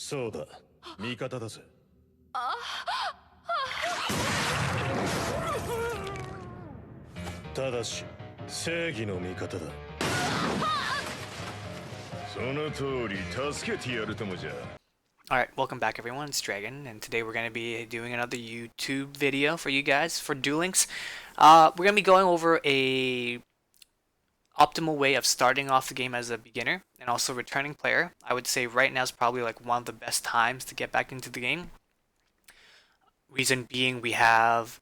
そうだ、味方だぜ。ただし、正義の味方だ。その通り、助けてやるともじゃ。Alright, welcome back everyone, it's Dragon, and today we're going to be doing another YouTube video for you guys for Duel Links. We're going to be going over a optimal way of starting off the game as a beginner and also returning player. I would say right now is probably like one of the best times to get back into the game. Reason being we have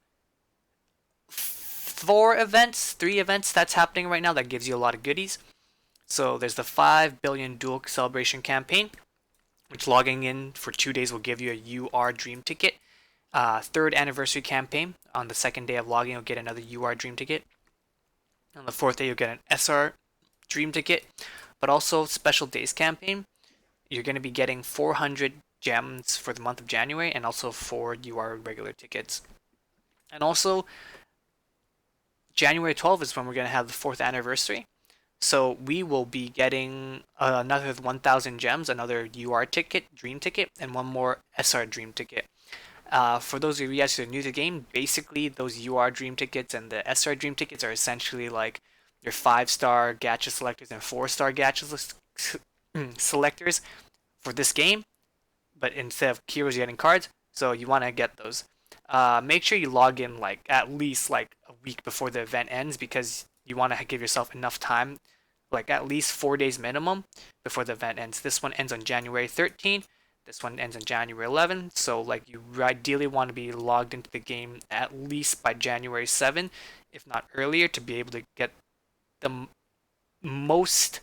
three events that's happening right now that gives you a lot of goodies. So there's the 5 billion Duel Celebration campaign, which logging in for 2 days will give you a UR Dream Ticket. Third anniversary campaign, on the second day of logging, you'll get another UR Dream Ticket. On the fourth day, you'll get an SR Dream Ticket. But also, special days campaign, you're going to be getting 400 gems for the month of January and also 4 UR regular tickets. And also, January 12th is when we're going to have the 4th anniversary. So we will be getting another 1,000 gems, another UR ticket, Dream Ticket, and one more SR Dream Ticket. For those of you guys who are new to the game, basically those UR Dream Tickets and the SR Dream Tickets are essentially like your 5-star gacha selectors and 4-star gacha selectors for this game, but instead of heroes, you're getting cards, so you want to get those. Make sure you log in like at least like a week before the event ends because you want to give yourself enough time, like at least 4 days minimum before the event ends. This one ends on January 13th. This one ends on January 11th. So like you ideally want to be logged into the game at least by January 7th, if not earlier, to be able to get the most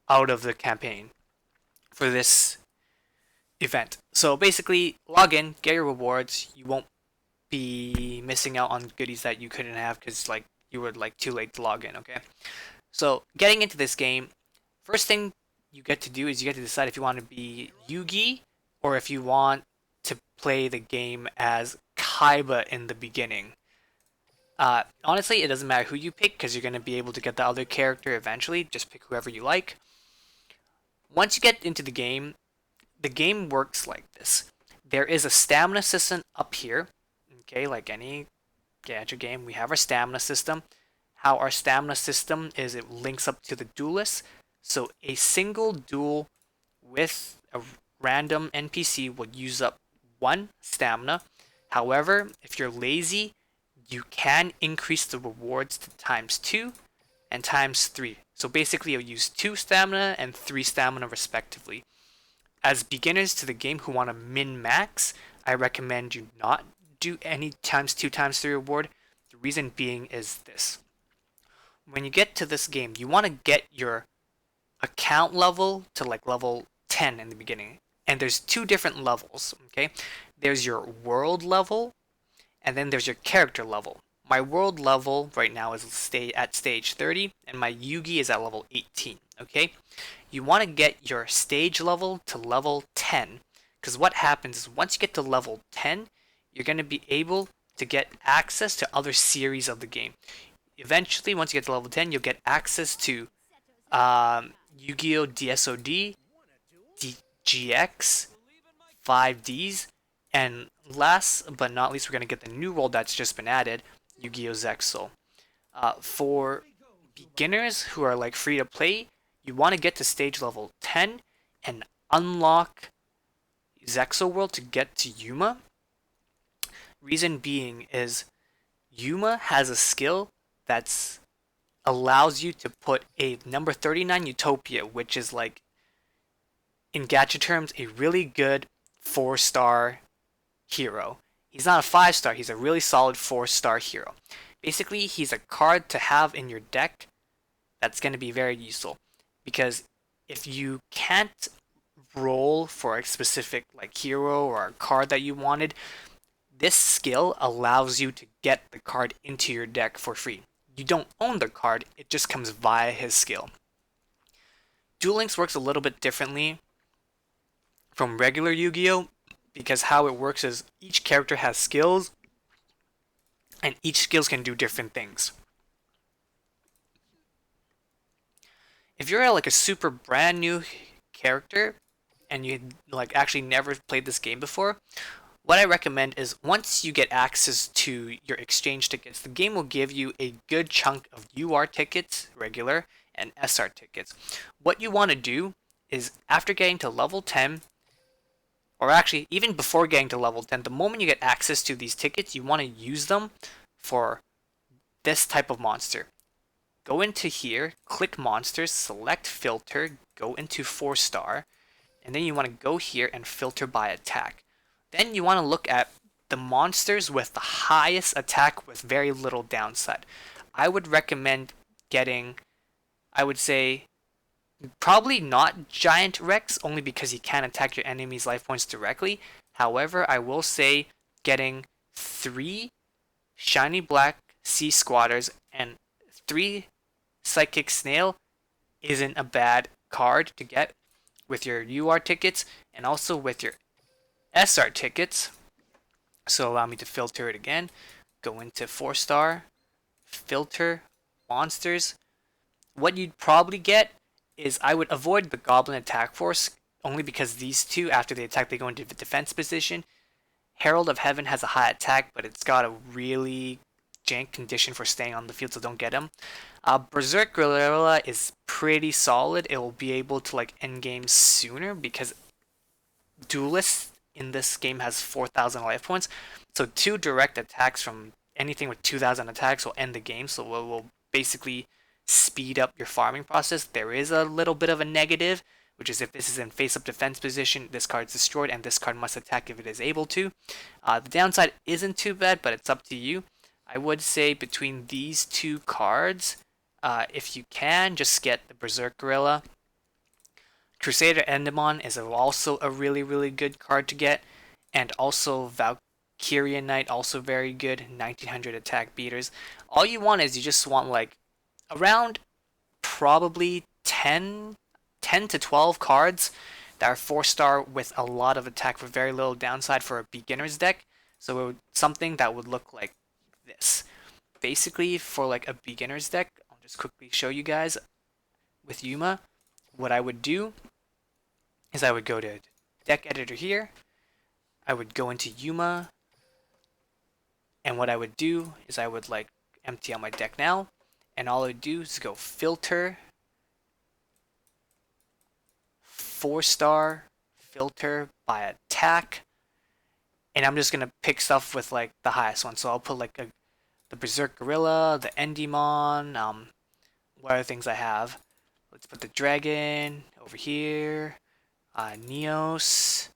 out of the campaign for this event. So basically, log in, get your rewards. You won't be missing out on goodies that you couldn't have because like you were like too late to log in. Okay, so getting into this game, first thing you get to do is you get to decide if you want to be Yugi or if you want to play the game as Kaiba in the beginning. Honestly, it doesn't matter who you pick because you're going to be able to get the other character eventually. Just pick whoever you like. Once you get into the game works like this. There is a stamina system up here. Okay, like any gacha game, we have our stamina system. How our stamina system is it links up to the duelist. So a single duel with a random NPC will use up 1 stamina. However, if you're lazy, you can increase the rewards to ×2 and ×3. So basically you'll use 2 stamina and 3 stamina respectively. As beginners to the game who want to min-max, I recommend you not do any ×2 ×3 reward. The reason being is this. When you get to this game, you want to get your account level to like level 10 in the beginning. And there's 2 different levels, okay? There's your world level, and then there's your character level. My world level right now is at stage 30, and my Yugi is at level 18, okay? You want to get your stage level to level 10, because what happens is once you get to level 10, you're going to be able to get access to other series of the game. Eventually, once you get to level 10, you'll get access to Yu-Gi-Oh! DSOD, GX, 5Ds, and last but not least, we're going to get the new world that's just been added, Yu-Gi-Oh! Zexal. For beginners who are like free to play, you want to get to stage level 10 and unlock Zexal World to get to Yuma. Reason being is Yuma has a skill that allows you to put a number 39 Utopia, which is like, in gacha terms, a really good 4-star hero. He's not a 5-star, he's a really solid 4-star hero. Basically, he's a card to have in your deck that's going to be very useful. Because if you can't roll for a specific like hero or a card that you wanted, this skill allows you to get the card into your deck for free. You don't own the card, it just comes via his skill. Duel Links works a little bit differently from regular Yu-Gi-Oh! Because how it works is each character has skills, and each skills can do different things. If you're like a super brand new character, and you like actually never played this game before, what I recommend is once you get access to your exchange tickets, the game will give you a good chunk of UR tickets, regular, and SR tickets. What you want to do is after getting to level 10, or actually even before getting to level 10, the moment you get access to these tickets, you want to use them for this type of monster. Go into here, click monsters, select filter, go into 4-star, and then you want to go here and filter by attack. Then you want to look at the monsters with the highest attack with very little downside. I would recommend getting, I would say, probably not Giant Rex, only because he can attack your enemy's life points directly. However, I will say getting 3 Shiny Black Sea Squatters and 3 Psychic Snail isn't a bad card to get with your UR tickets and also with your SR tickets. So allow me to filter it again. Go into 4-star, filter, monsters. What you'd probably get is I would avoid the Goblin Attack Force only because these two, after they attack, they go into the defense position. Herald of Heaven has a high attack, but it's got a really jank condition for staying on the field, so don't get him. Berserk Gorilla is pretty solid. It will be able to like end games sooner because Duelist in this game has 4,000 life points. So 2 direct attacks from anything with 2,000 attacks will end the game. So it will basically speed up your farming process. There is a little bit of a negative, which is if this is in face-up defense position, this card is destroyed and this card must attack if it is able to. The downside isn't too bad, but it's up to you. I would say between these 2 cards, if you can, just get the Berserk Gorilla. Crusader Endemon is also a really, really good card to get. And also Valkyrian Knight, also very good. 1900 attack beaters. All you want is you just want like around probably 10 to 12 cards that are 4-star with a lot of attack for very little downside for a beginner's deck. So something that would look like this. Basically, for like a beginner's deck, I'll just quickly show you guys with Yuma. What I would do is I would go to deck editor here. I would go into Yuma. And what I would do is I would like empty out my deck now. And all I would do is go filter, 4-star, filter by attack. And I'm just going to pick stuff with like the highest one. So I'll put like the Berserk Gorilla, the Endemon, what other things I have. Let's put the Dragon over here, Neos,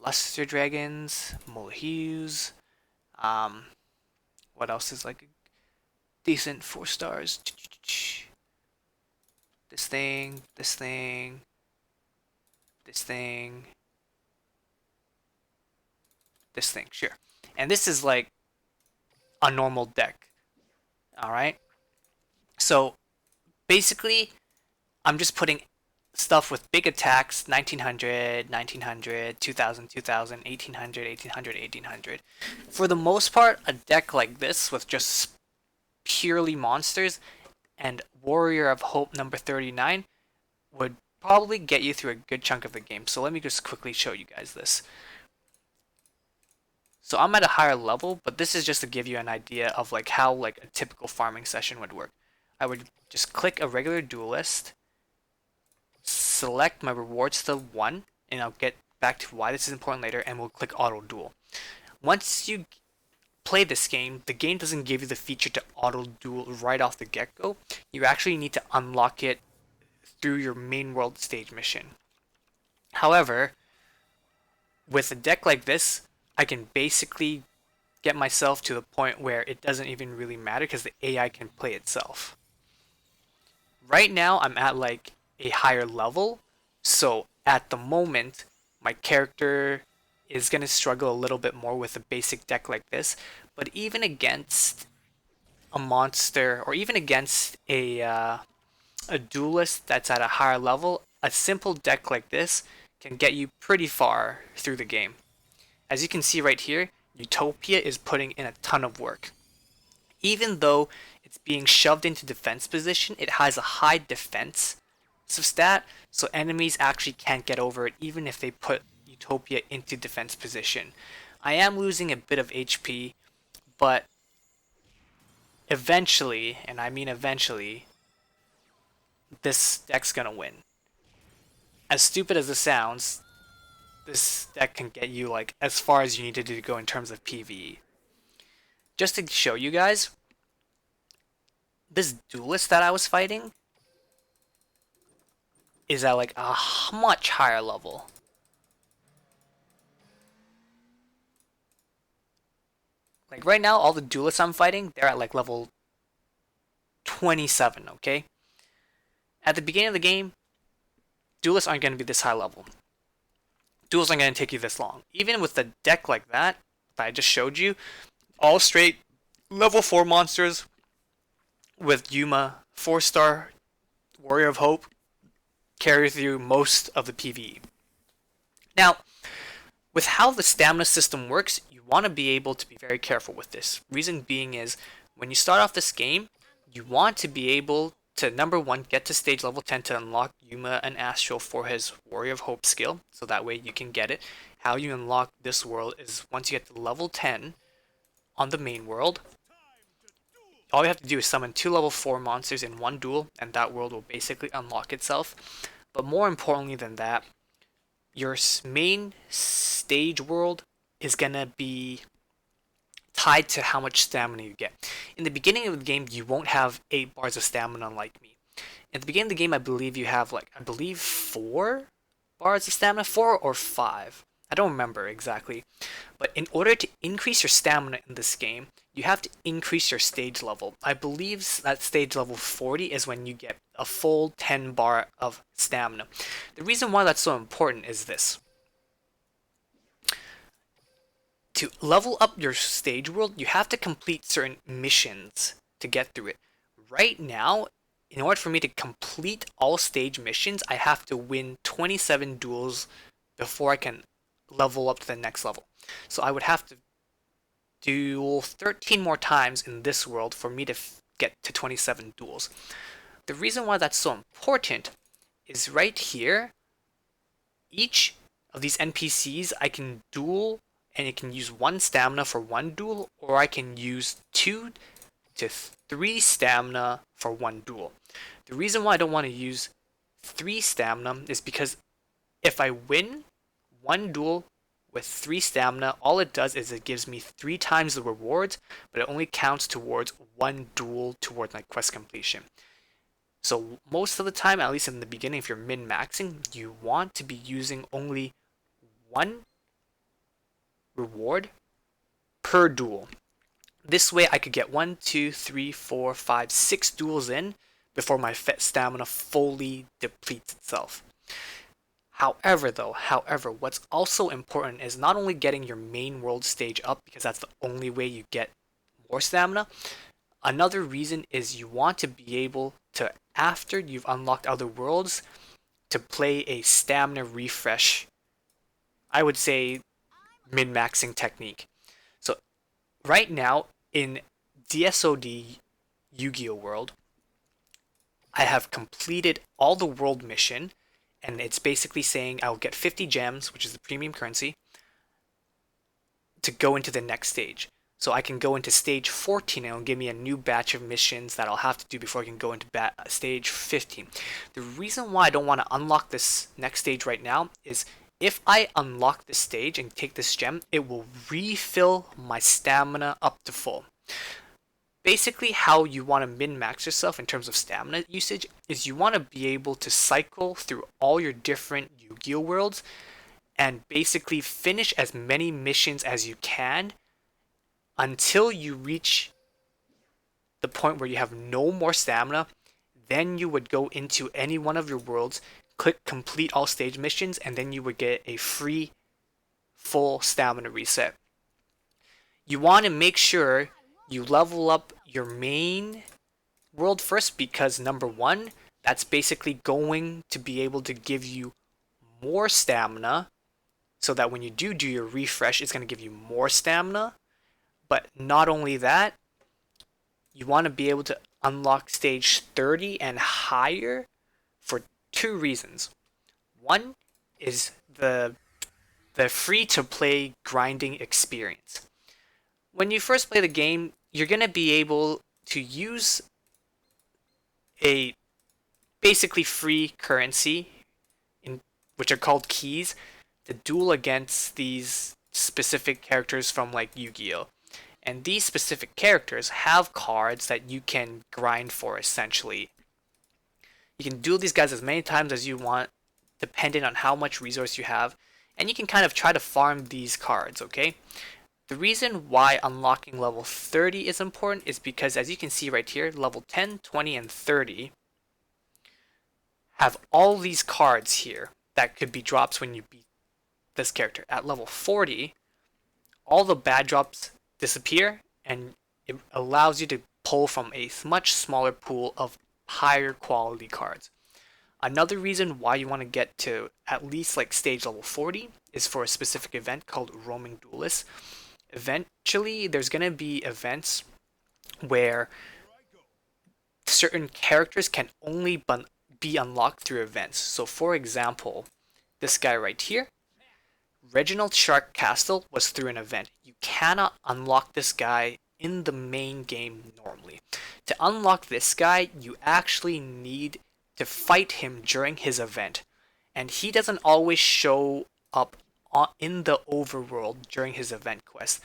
Luster Dragons, Molehus. What else is like decent 4 stars? This thing, this thing, this thing, this thing, sure. And this is like a normal deck. Alright? So basically, I'm just putting stuff with big attacks, 1900, 1900, 2000, 2000, 1800, 1800, 1800. For the most part, a deck like this with just purely monsters and Warrior of Hope number 39 would probably get you through a good chunk of the game. So let me just quickly show you guys this. So I'm at a higher level, but this is just to give you an idea of like how like a typical farming session would work. I would just click a regular duelist, select my rewards to 1, and I'll get back to why this is important later, and we'll click auto duel. Once you play this game, the game doesn't give you the feature to auto duel right off the get-go. You actually need to unlock it through your main world stage mission. However, with a deck like this, I can basically get myself to the point where it doesn't even really matter because the AI can play itself. Right now, I'm at like a higher level, so at the moment, my character is going to struggle a little bit more with a basic deck like this, but even against a monster, or even against a duelist that's at a higher level, a simple deck like this can get you pretty far through the game. As you can see right here, Utopia is putting in a ton of work. Even though it's being shoved into defense position, it has a high defense stat, so enemies actually can't get over it even if they put Utopia into defense position. I am losing a bit of HP, but eventually, and I mean eventually, this deck's gonna win. As stupid as this sounds, this deck can get you like as far as you need to go in terms of PvE. Just to show you guys, this duelist that I was fighting is at like a much higher level. Like right now, all the duelists I'm fighting, they're at like level 27, okay? At the beginning of the game, duelists aren't going to be this high level. Duels aren't going to take you this long. Even with a deck like that I just showed you, all straight level 4 monsters with Yuma 4-star Warrior of Hope carry through most of the PvE. Now, with how the stamina system works, you want to be able to be very careful with this. Reason being is, when you start off this game, you want to be able to, number one, get to stage level 10 to unlock Yuma and Astral for his Warrior of Hope skill, so that way you can get it. How you unlock this world is once you get to level 10 on the main world, all you have to do is summon 2 level 4 monsters in one duel, and that world will basically unlock itself. But more importantly than that, your main stage world is gonna be tied to how much stamina you get. In the beginning of the game, you won't have 8 bars of stamina like me. At the beginning of the game, I believe you have like, I believe 4 bars of stamina, 4 or 5. I don't remember exactly. But in order to increase your stamina in this game, you have to increase your stage level. I believe that stage level 40 is when you get a full 10 bar of stamina. The reason why that's so important is this. To level up your stage world, you have to complete certain missions to get through it. Right now, in order for me to complete all stage missions, I have to win 27 duels before I can level up to the next level. So I would have to duel 13 more times in this world for me to get to 27 duels. The reason why that's so important is right here, each of these NPCs I can duel, and it can use 1 stamina for 1 duel, or I can use 2 to 3 stamina for 1 duel. The reason why I don't want to use 3 stamina is because if I win 1 duel with 3 stamina, all it does is it gives me 3 times the rewards, but it only counts towards 1 duel towards my quest completion. So most of the time, at least in the beginning, if you're min-maxing, you want to be using only 1 reward per duel. This way I could get 1, 2, 3, 4, 5, 6 duels in before my stamina fully depletes itself. However, what's also important is not only getting your main world stage up, because that's the only way you get more stamina. Another reason is you want to be able to, after you've unlocked other worlds, to play a stamina refresh, I would say min-maxing technique. So right now in DSOD Yu-Gi-Oh World, I have completed all the world mission, and it's basically saying I'll get 50 gems, which is the premium currency, to go into the next stage. So I can go into stage 14 and it'll give me a new batch of missions that I'll have to do before I can go into stage 15. The reason why I don't want to unlock this next stage right now is if I unlock this stage and take this gem, it will refill my stamina up to full. Basically, how you want to min-max yourself in terms of stamina usage is you want to be able to cycle through all your different Yu-Gi-Oh worlds and basically finish as many missions as you can until you reach the point where you have no more stamina. Then you would go into any one of your worlds, click complete all stage missions, and then you would get a free full stamina reset. You want to make sure you level up your main world first, because number one, that's basically going to be able to give you more stamina, so that when you do your refresh, it's going to give you more stamina. But not only that, you want to be able to unlock stage 30 and higher for two reasons. One is the free to play grinding experience. When you first play the game, you're going to be able to use a basically free currency in which are called keys to duel against these specific characters from like Yu-Gi-Oh. And these specific characters have cards that you can grind for essentially. You can duel these guys as many times as you want, depending on how much resource you have, and you can kind of try to farm these cards, okay? The reason why unlocking level 30 is important is because, as you can see right here, level 10, 20, and 30 have all these cards here that could be drops when you beat this character. At level 40, all the bad drops disappear, and it allows you to pull from a much smaller pool of higher quality cards. Another reason why you want to get to at least like stage level 40 is for a specific event called Roaming Duelist. Eventually, there's going to be events where certain characters can only be unlocked through events. So for example, this guy right here, Reginald Shark Castle, was through an event. You cannot unlock this guy in the main game normally. To unlock this guy, you actually need to fight him during his event. And he doesn't always show up in the overworld during his event quest.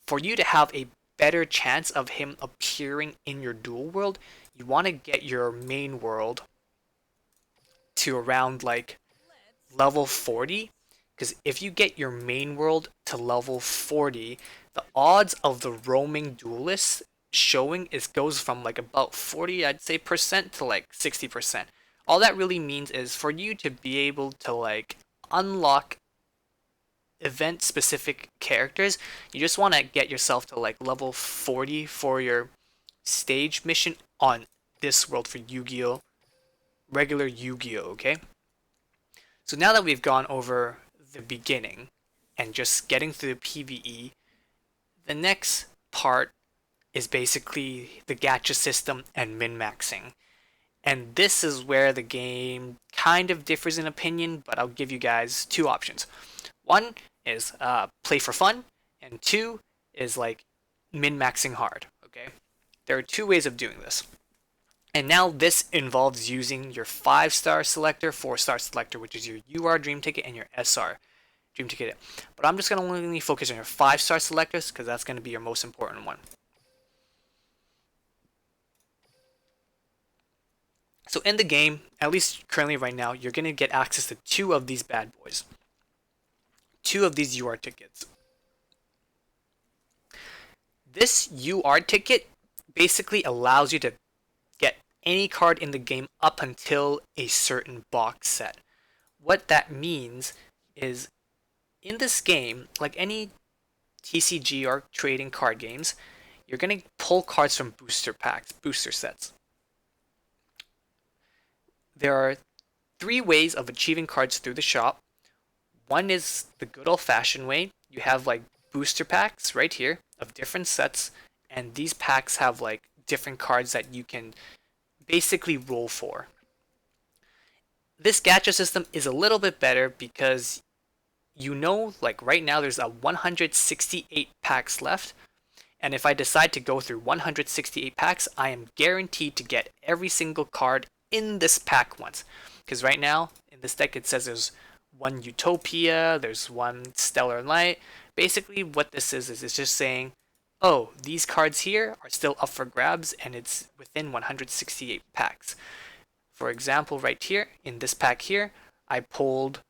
For you to have a better chance of him appearing in your duel world, you want to get your main world to around like level 40. Because if you get your main world to level 40, the odds of the roaming duelist showing goes from like about 40, I'd say, percent to like 60%. All that really means is for you to be able to like unlock event specific characters, you just want to get yourself to like level 40 for your stage mission on this world for Yu-Gi-Oh! Regular Yu-Gi-Oh! Okay? So now that we've gone over the beginning and just getting through the PvE, the next part is basically the gacha system and min-maxing. And this is where the game kind of differs in opinion, but I'll give you guys two options. One is play for fun, and two is like min-maxing hard, okay? There are two ways of doing this. And now this involves using your 5-star selector, 4-star selector, which is your UR Dream Ticket and your SR Dream Ticket. But I'm just going to only focus on your 5-star selectors because that's going to be your most important one. So in the game, at least currently right now, you're going to get access to two of these bad boys. Two of these UR tickets. This UR ticket basically allows you to get any card in the game up until a certain box set. What that means is in this game, like any TCG or trading card games, you're going to pull cards from booster packs, booster sets. There are three ways of achieving cards through the shop. One is the good old-fashioned way. You have like booster packs right here of different sets, and these packs have like different cards that you can basically roll for. This gacha system is a little bit better because you know, like right now there's a 168 packs left, and if I decide to go through 168 packs, I am guaranteed to get every single card in this pack once. Because right now in this deck it says there's one Utopia, there's one Stellar Light. Basically what this is it's just saying, oh, these cards here are still up for grabs and it's within 168 packs. For example, right here in this pack here, I pulled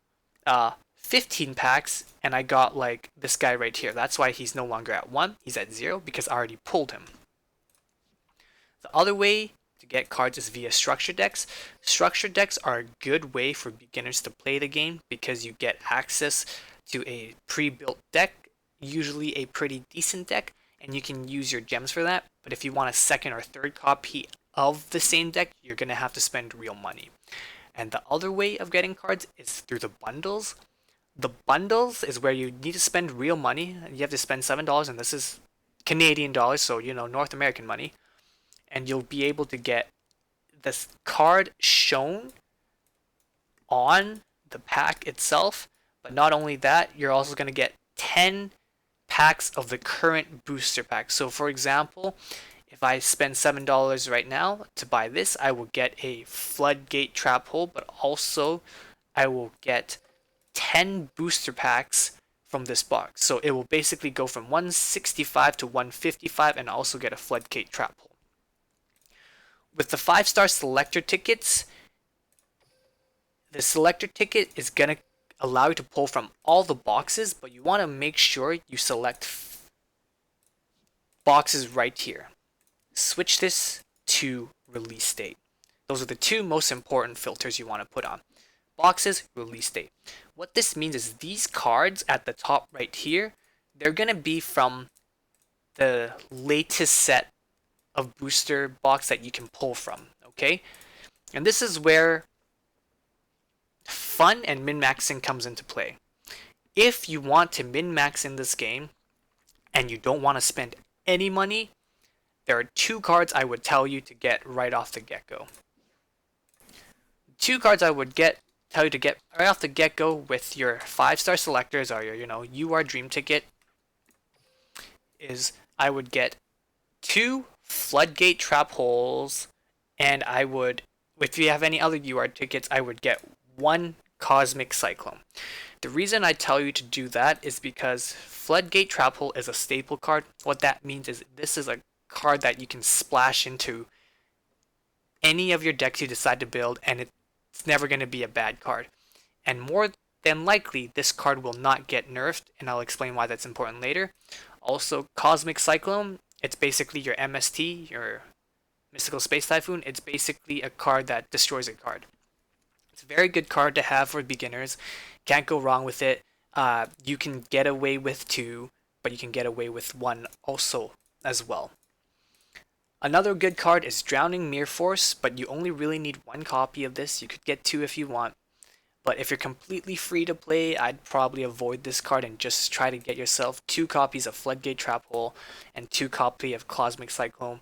15 packs and I got like this guy right here. That's why he's no longer at 1, he's at 0 because I already pulled him. The other way to get cards is via structure decks. Structure decks are a good way for beginners to play the game because you get access to a pre-built deck, usually a pretty decent deck, and you can use your gems for that. But if you want a second or third copy of the same deck, you're going to have to spend real money. And the other way of getting cards is through the bundles. The bundles is where you need to spend real money. You have to spend $7, and this is Canadian dollars, so you know, North American money. And you'll be able to get this card shown on the pack itself, but not only that, you're also going to get 10 packs of the current booster pack. So for example, if I spend $7 right now to buy this, I will get a floodgate trap hole, but also I will get 10 booster packs from this box. So it will basically go from 165 to 155 and also get a floodgate trap hole. With the 5-star selector tickets, the selector ticket is going to allow you to pull from all the boxes, but you want to make sure you select boxes right here. Switch this to release date. Those are the two most important filters you want to put on. Boxes, release date. What this means is these cards at the top right here, they're going to be from the latest set of booster box that you can pull from, okay? And this is where fun and min-maxing comes into play. If you want to min-max in this game and you don't want to spend any money, there are two cards I would tell you to get right off the get-go. Two cards I would tell you to get right off the get-go with your 5-star selectors or your, UR Dream Ticket is I would get 2 Floodgate Trap Holes, and I would, if you have any other UR tickets, I would get 1 Cosmic Cyclone. The reason I tell you to do that is because Floodgate Trap Hole is a staple card. What that means is this is a card that you can splash into any of your decks you decide to build, and it's never going to be a bad card. And more than likely, this card will not get nerfed, and I'll explain why that's important later. Also, Cosmic Cyclone, it's basically your MST, your Mystical Space Typhoon. It's basically a card that destroys a card. It's a very good card to have for beginners. Can't go wrong with it. You can get away with 2, but you can get away with 1 also as well. Another good card is Drowning Mirror Force, but you only really need 1 copy of this. You could get 2 if you want. But if you're completely free to play, I'd probably avoid this card and just try to get yourself 2 copies of Floodgate Trap Hole and 2 copies of Cosmic Cyclone.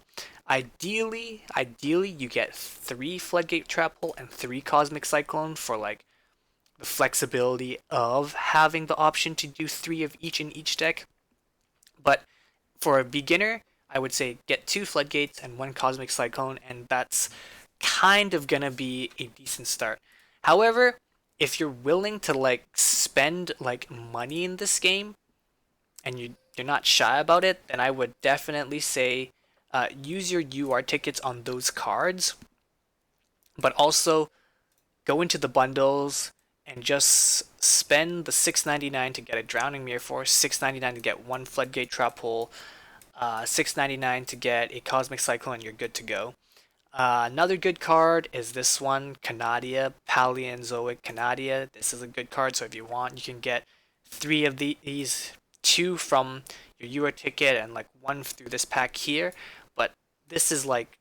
Ideally, you get 3 Floodgate Trap Hole and 3 Cosmic Cyclone for like the flexibility of having the option to do 3 of each in each deck. But for a beginner, I would say get 2 Floodgates and 1 Cosmic Cyclone, and that's kind of gonna be a decent start. However, if you're willing to like spend like money in this game and you're not shy about it, then I would definitely say use your UR tickets on those cards, but also go into the bundles and just spend the $6.99 to get a Drowning Mirror Force, $6.99 to get 1 Floodgate Trap Hole, $6.99 to get a Cosmic Cyclone, and you're good to go. Another good card is this one, Canadia, Paleozoic Canadia. This is a good card, so if you want, you can get 3 of these, 2 from your UR ticket and like 1 through this pack here. But this is like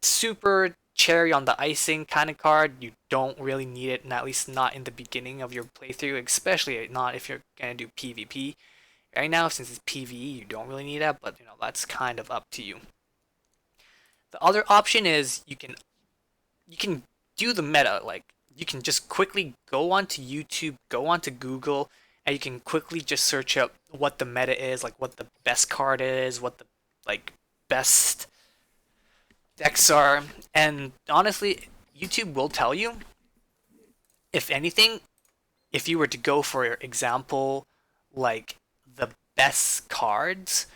super cherry on the icing kind of card. You don't really need it, and at least not in the beginning of your playthrough, especially not if you're gonna do PvP. Right now, since it's PvE, you don't really need that, but that's kind of up to you. The other option is you can do the meta, like you can just quickly go onto YouTube, go onto Google, and you can quickly just search up what the meta is, like what the best card is, what the like best decks are, and honestly, YouTube will tell you. If anything, if you were to go for example, like the best cards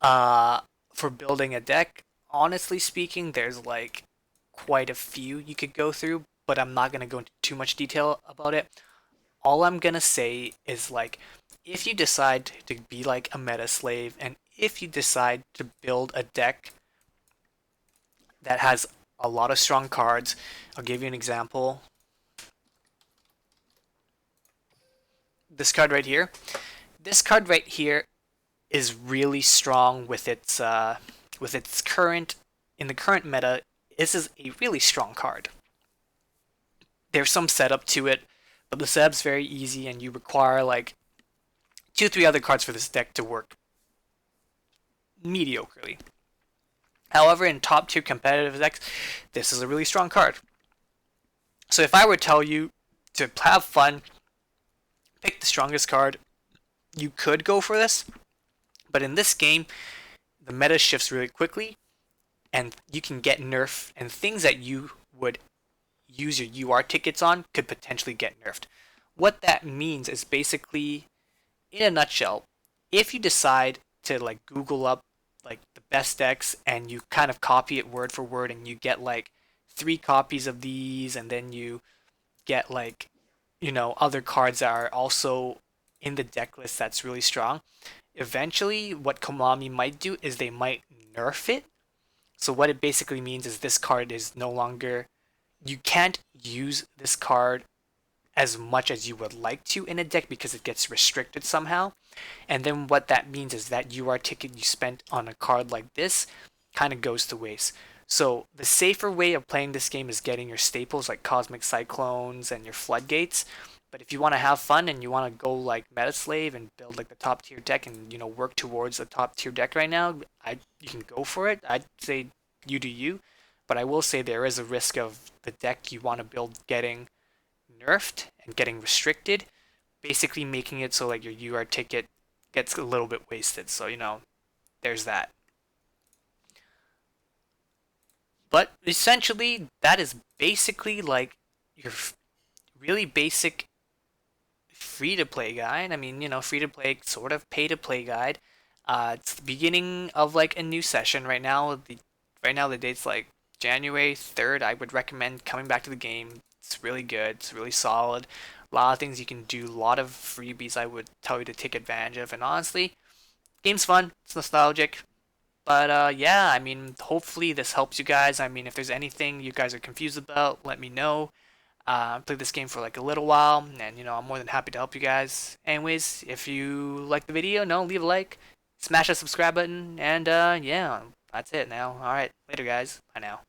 for building a deck, honestly speaking, there's like quite a few you could go through, but I'm not going to go into too much detail about it. All I'm going to say is like, if you decide to be like a meta slave, and if you decide to build a deck that has a lot of strong cards, I'll give you an example. This card right here. This card right here is really strong with its current, in the current meta. This is a really strong card. There's some setup to it, but the setup's very easy, and you require like 2-3 other cards for this deck to work mediocrely. However, in top tier competitive decks, this is a really strong card. So if I were to tell you to have fun, pick the strongest card, you could go for this. But in this game, the meta shifts really quickly, and you can get nerfed, and things that you would use your UR tickets on could potentially get nerfed. What that means is basically, in a nutshell, if you decide to like Google up like the best decks and you kind of copy it word for word and you get like 3 copies of these and then you get like other cards that are also in the deck list that's really strong, eventually what Konami might do is they might nerf it. So what it basically means is this card is no longer, you can't use this card as much as you would like to in a deck because it gets restricted somehow. And then what that means is that UR ticket you spent on a card like this kind of goes to waste. So the safer way of playing this game is getting your staples like Cosmic Cyclones and your Floodgates. But if you want to have fun and you want to go like Meta Slave and build like the top tier deck and work towards the top tier deck right now, you can go for it. I'd say you do you, but I will say there is a risk of the deck you want to build getting nerfed and getting restricted, basically making it so like your UR ticket gets a little bit wasted. So there's that. But essentially, that is basically like your really basic free to play guide. I mean, free to play, sort of pay to play guide. It's the beginning of like a new session right now. The date's like January 3rd. I would recommend coming back to the game. It's really good. It's really solid. A lot of things you can do. A lot of freebies I would tell you to take advantage of. And honestly, game's fun. It's nostalgic. But yeah, I mean, hopefully this helps you guys. I mean, if there's anything you guys are confused about, let me know. I played this game for like a little while, and I'm more than happy to help you guys. Anyways, if you like the video, leave a like, smash that subscribe button, and yeah, that's it now. Alright, later guys. Bye now.